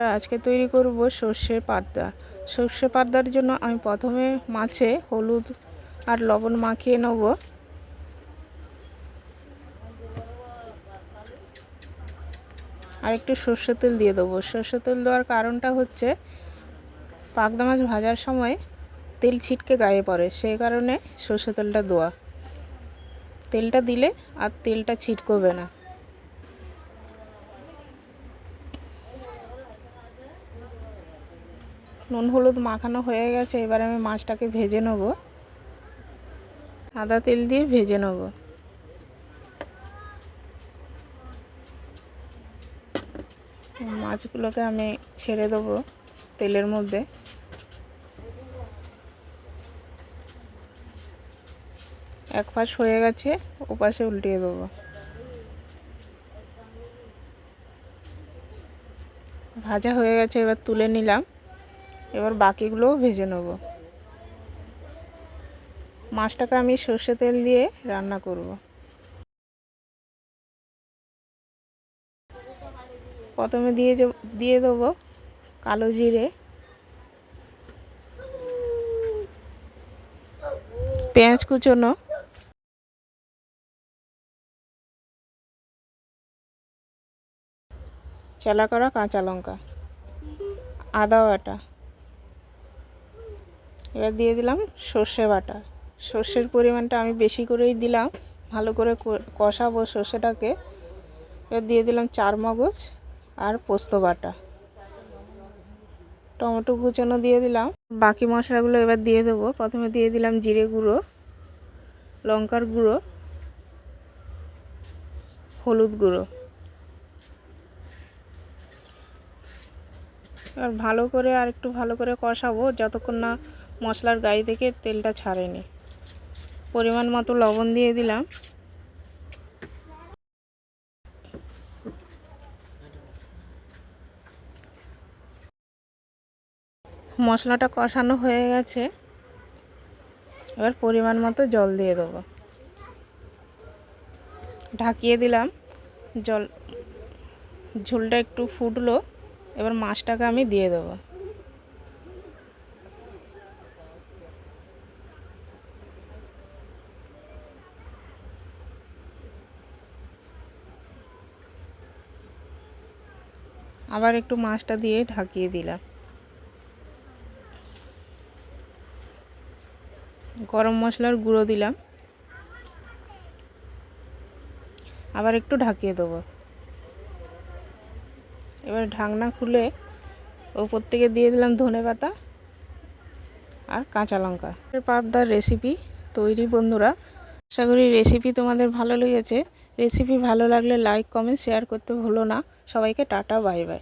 আজকে তৈরি করব সর্ষে পাবদা। সর্ষে পাবদার জন্য আমি প্রথমে মাছে হলুদ আর লবণ মাখিয়ে নেব। আর একটু সর্ষে তেল দিয়ে দেবো। সর্ষে তেল দেওয়ার কারণটা হচ্ছে পাবদা মাছ ভাজার সময় তেল ছিটকে গায়ে পড়ে, সেই কারণে সর্ষে তেলটা দেওয়া। তেলটা দিলে আর তেলটা ছিটকবে না। নুন হলুদ মাখানো হয়ে গেছে, এবার আমি মাছটাকে ভেজে নেব। আদা তেল দিয়ে ভেজে নেব। মাছগুলোকে আমি ছেড়ে দেবো তেলের মধ্যে। এক পাশ হয়ে গেছে, ওপাশে উল্টিয়ে দেবো। ভাজা হয়ে গেছে, এবার তুলে নিলাম। এবার বাকিগুলোও ভেজে নেব। মাছটাকে আমি সর্ষে তেল দিয়ে রান্না করব। প্রথমে দিয়ে দেবো কালো জিরে, পেঁয়াজ কুচোনো, চেলা করা কাঁচা লঙ্কা, আদা বাটা। এবার দিয়ে দিলাম সর্ষে বাটা। সর্ষের পরিমাণটা আমি বেশি করেই দিলাম, ভালো করে কষাবো সর্ষেটাকে। এবার দিয়ে দিলাম চারমগজ আর পোস্ত বাটা, টমেটো কুচানো দিয়ে দিলাম। বাকি মশলাগুলো এবার দিয়ে দেবো। প্রথমে দিয়ে দিলাম জিরে গুঁড়ো, লঙ্কার গুঁড়ো, হলুদ গুঁড়ো। এবার আর একটু ভালো করে কষাবো যতক্ষণ না মশলার গায়ে থেকে তেলটা ছাড়েনি। পরিমাণ মতো লবণ দিয়ে দিলাম। মশলাটা কষানো হয়ে গেছে, এবার পরিমাণ মতো জল দিয়ে দেবো। ঢাকিয়ে দিলাম। ঝোলটা একটু ফুটলো, এবার মাছটাকে আমি দিয়ে দেবো। আবার একটু মাছটা দিয়ে ঢাকিয়ে দিলাম। গরম মশলার গুঁড়ো দিলাম। আবার একটু ঢাকিয়ে দেবো। এবার ঢাকনা খুলে ওপর থেকে দিয়ে দিলাম ধনেপাতা আর কাঁচা লঙ্কা। পাবদার রেসিপি তৈরি বন্ধুরা। আশা করি রেসিপি তোমাদের ভালো লেগেছে। রেসিপি ভালো লাগলে লাইক কমেন্ট শেয়ার করতে ভুলো না। সবাইকে টাটা, বাই বাই।